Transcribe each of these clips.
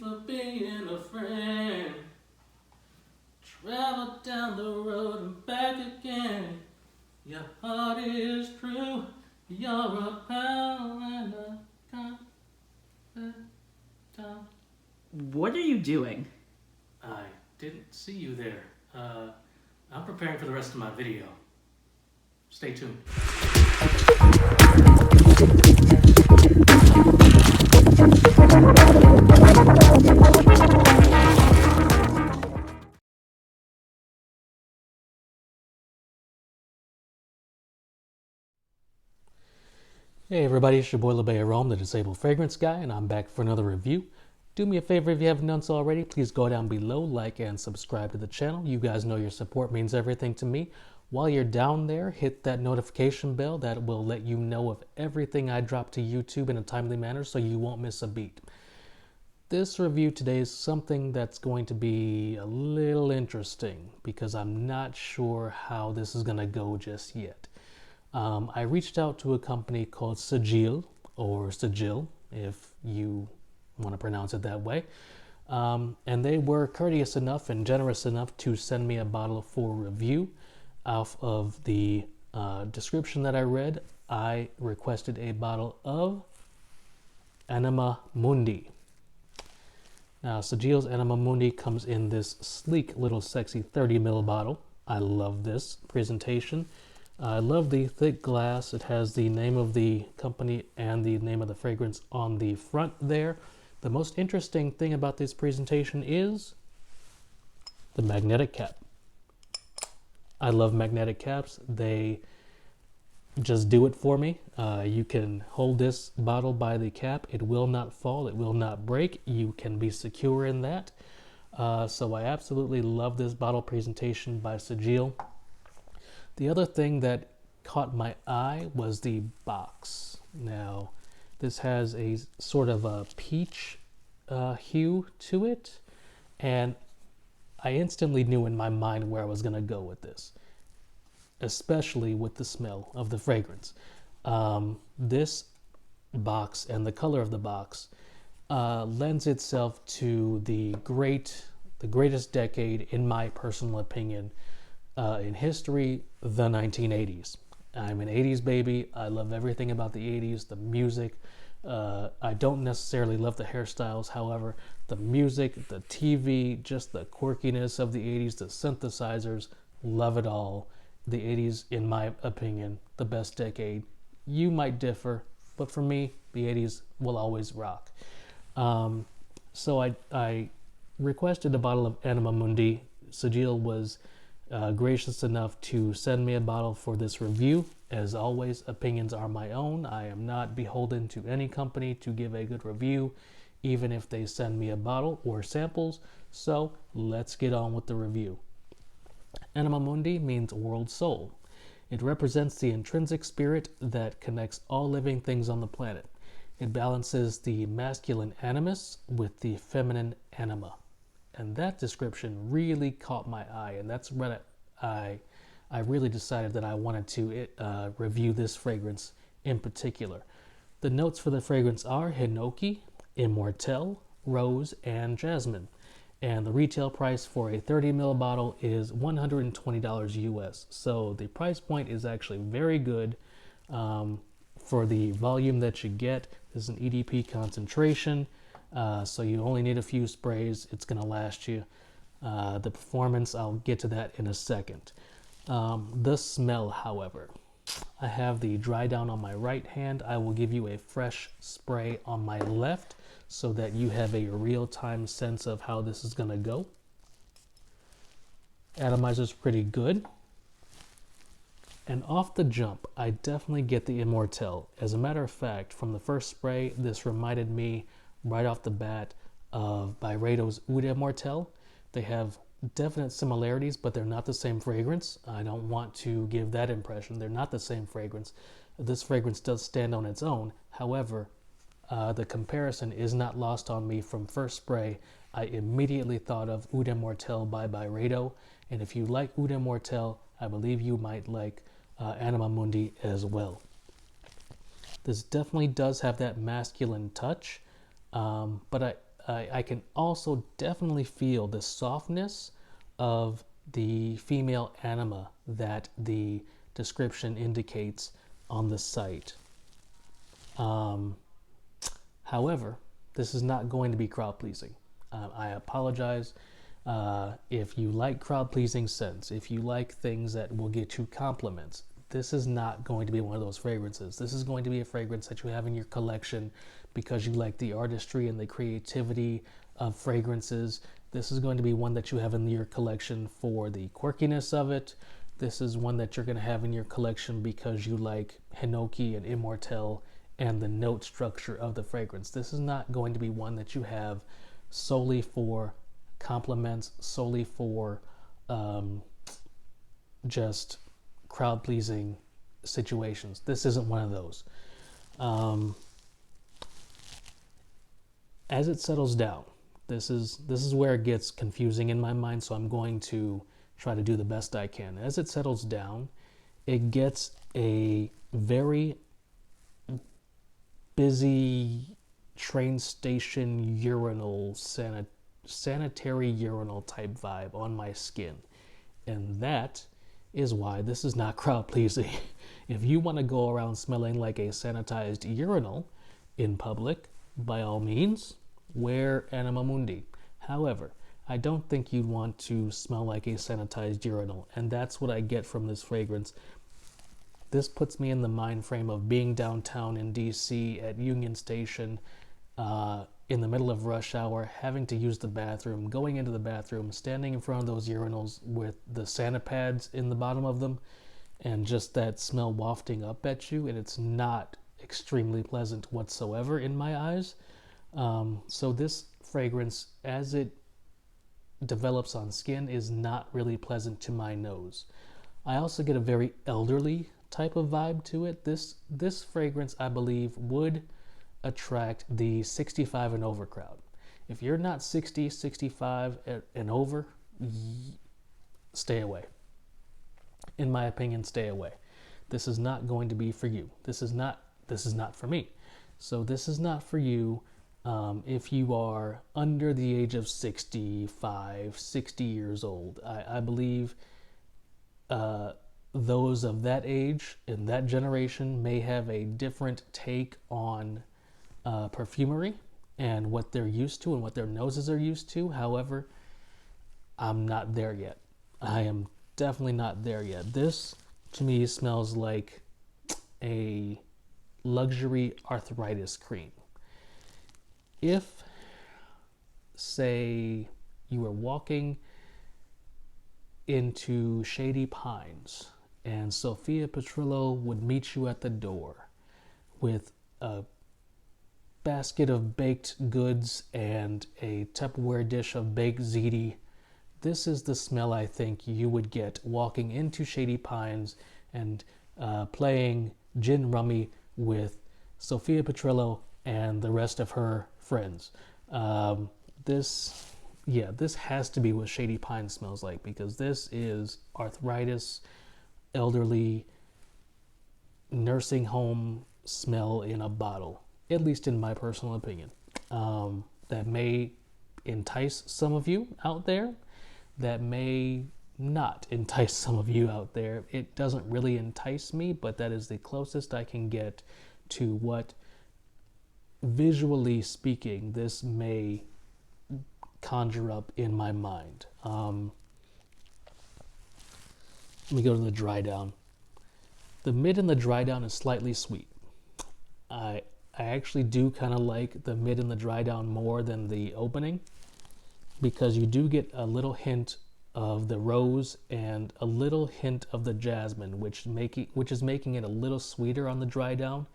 for being a friend. Travel down the road and back again. Your heart is true. You're a pal and a confidant. What are you doing? I didn't see you there. I'm preparing for the rest of my video. Stay tuned. Hey everybody, it's your boy LeBay Rome, the Disabled Fragrance Guy, and I'm back for another review. Do me a favor if you haven't done so already, please go down below, like and subscribe to the channel. You guys know your support means everything to me. While you're down there, hit that notification bell that will let you know of everything I drop to YouTube in a timely manner so you won't miss a beat. This review today is something that's going to be a little interesting because I'm not sure how this is going to go just yet. I reached out to a company called SIGIL, or SIGIL, if you want to pronounce it that way. And they were courteous enough and generous enough to send me a bottle for review. Off of the description that I read, I requested a bottle of Anima Mundi. Now, SIGIL's Anima Mundi comes in this sleek little sexy 30 ml bottle. I love this presentation. I love the thick glass. It has the name of the company and the name of the fragrance on the front there. The most interesting thing about this presentation is the magnetic cap. I love magnetic caps. They just do it for me. You can hold this bottle by the cap. It will not fall. It will not break. You can be secure in that. So I absolutely love this bottle presentation by SIGIL. The other thing that caught my eye was the box. Now, this has a sort of a peach hue to it, and I instantly knew in my mind where I was going to go with this, especially with the smell of the fragrance. This box and the color of the box lends itself to the greatest decade, in my personal opinion, in history, the 1980s. I'm an 80s baby. I love everything about the 80s, the music. I don't necessarily love the hairstyles. However, the music, the TV, just the quirkiness of the 80s, the synthesizers, love it all. The 80s, in my opinion, the best decade. You might differ, but for me, the 80s will always rock. So I requested a bottle of Anima Mundi. SIGIL was gracious enough to send me a bottle for this review. As always, opinions are my own. I am not beholden to any company to give a good review, even if they send me a bottle or samples. So let's get on with the review. Anima Mundi means world soul. It represents the intrinsic spirit that connects all living things on the planet. It balances the masculine animus with the feminine anima. And that description really caught my eye, and that's when I really decided that I wanted to review this fragrance in particular. The notes for the fragrance are Hinoki, Immortelle, Rose, and Jasmine. And the retail price for a 30 ml bottle is $120 US. So the price point is actually very good for the volume that you get. This is an EDP concentration. So you only need a few sprays. It's going to last you. The performance, I'll get to that in a second. The smell, however, I have the dry down on my right hand. I will give you a fresh spray on my left so that you have a real-time sense of how this is going to go. Atomizer's pretty good. And off the jump, I definitely get the Immortelle. As a matter of fact, from the first spray, this reminded me right off the bat of Byredo's Oud Immortelle. They have definite similarities, but they're not the same fragrance. I don't want to give that impression. They're not the same fragrance. This fragrance does stand on its own. However, the comparison is not lost on me. From first spray, I immediately thought of Oud Immortelle by Byredo. And if you like Oud Immortelle, I believe you might like Anima Mundi as well. This definitely does have that masculine touch, but I can also definitely feel the softness of the female anima that the description indicates on the site. However, this is not going to be crowd pleasing. I apologize if you like crowd pleasing scents, if you like things that will get you compliments. This is not going to be one of those fragrances. This is going to be a fragrance that you have in your collection because you like the artistry and the creativity of fragrances. This is going to be one that you have in your collection for the quirkiness of it. This is one that you're going to have in your collection because you like Hinoki and Immortelle and the note structure of the fragrance. This is not going to be one that you have solely for compliments, solely for just crowd pleasing situations. This isn't one of those. As it settles down, this is where it gets confusing in my mind, so I'm going to try to do the best I can. As it settles down, it gets a very busy train station urinal, sanitary urinal type vibe on my skin. And that is why this is not crowd pleasing. If you want to go around smelling like a sanitized urinal in public, by all means, wear Anima Mundi. However, I don't think you'd want to smell like a sanitized urinal, and that's what I get from this fragrance. This puts me in the mind frame of being downtown in DC at Union Station in the middle of rush hour, having to use the bathroom, going into the bathroom, standing in front of those urinals with the Santa pads in the bottom of them, and just that smell wafting up at you, and it's not extremely pleasant whatsoever in my eyes. So this fragrance, as it develops on skin, is not really pleasant to my nose. I also get a very elderly type of vibe to it. This fragrance, I believe, would attract the 65 and over crowd. If you're not 60, 65 and over, stay away. In my opinion, stay away. This is not going to be for you. This is not for me. So this is not for you if you are under the age of 65, 60 years old. I believe those of that age in that generation may have a different take on perfumery and what they're used to and what their noses are used to. However, I'm not there yet. I am definitely not there yet. This, to me, smells like a luxury arthritis cream. If, say, you were walking into Shady Pines and Sophia Petrillo would meet you at the door with a basket of baked goods and a Tupperware dish of baked ziti, this is the smell I think you would get walking into Shady Pines and playing gin rummy with Sophia Petrillo and the rest of her friends. This has to be what Shady Pines smells like, because this is arthritis, elderly, nursing home smell in a bottle, at least in my personal opinion. That may entice some of you out there. That may not entice some of you out there. It doesn't really entice me, but that is the closest I can get to what, visually speaking, this may conjure up in my mind. Let me go to the dry down. The mid and the dry down is slightly sweet. I actually do kind of like the mid and the dry down more than the opening, because you do get a little hint of the rose and a little hint of the jasmine, which is making it a little sweeter on the dry down,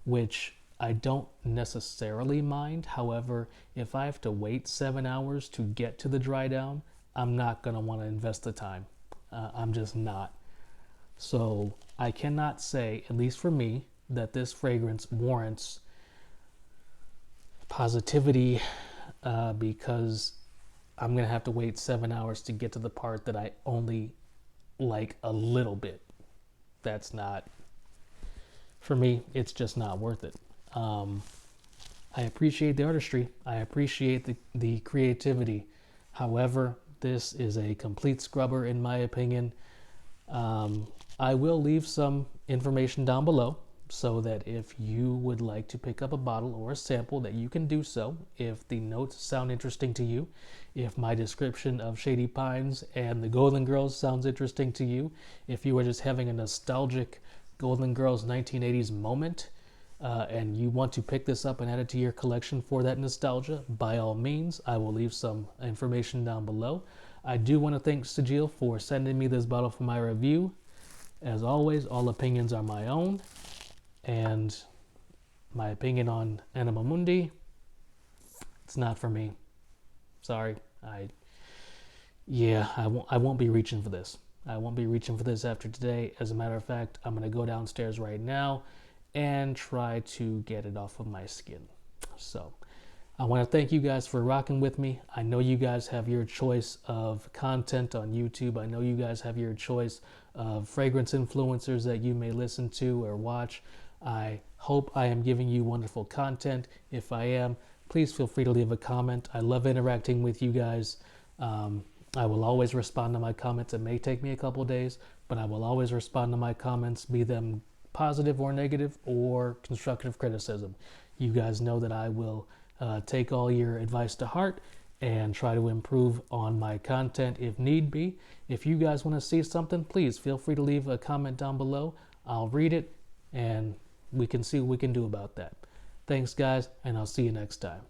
which I don't necessarily mind. However, if I have to wait 7 hours to get to the dry down, I'm not going to want to invest the time. I'm just not. So I cannot say, at least for me, that this fragrance warrants positivity because I'm going to have to wait 7 hours to get to the part that I only like a little bit. That's not, for me, it's just not worth it. I appreciate the artistry. I appreciate the creativity. However, this is a complete scrubber in my opinion. I will leave some information down below so that if you would like to pick up a bottle or a sample that you can do so. If the notes sound interesting to you, if my description of Shady Pines and the Golden Girls sounds interesting to you, if you are just having a nostalgic Golden Girls 1980s moment, and you want to pick this up and add it to your collection for that nostalgia, by all means, I will leave some information down below. I do want to thank SIGIL for sending me this bottle for my review. As always, all opinions are my own, and my opinion on Anima Mundi, it's not for me. Sorry. I won't be reaching for this. I won't be reaching for this after today. As a matter of fact, I'm going to go downstairs right now and try to get it off of my skin. So I want to thank you guys for rocking with me. I know you guys have your choice of content on YouTube. I know you guys have your choice of fragrance influencers that you may listen to or watch. I hope I am giving you wonderful content. If I am, please feel free to leave a comment. I love interacting with you guys. I will always respond to my comments. It may take me a couple days, but I will always respond to my comments, be them positive or negative or constructive criticism. You guys know that I will take all your advice to heart and try to improve on my content if need be. If you guys want to see something, please feel free to leave a comment down below. I'll read it and we can see what we can do about that. Thanks guys, and I'll see you next time.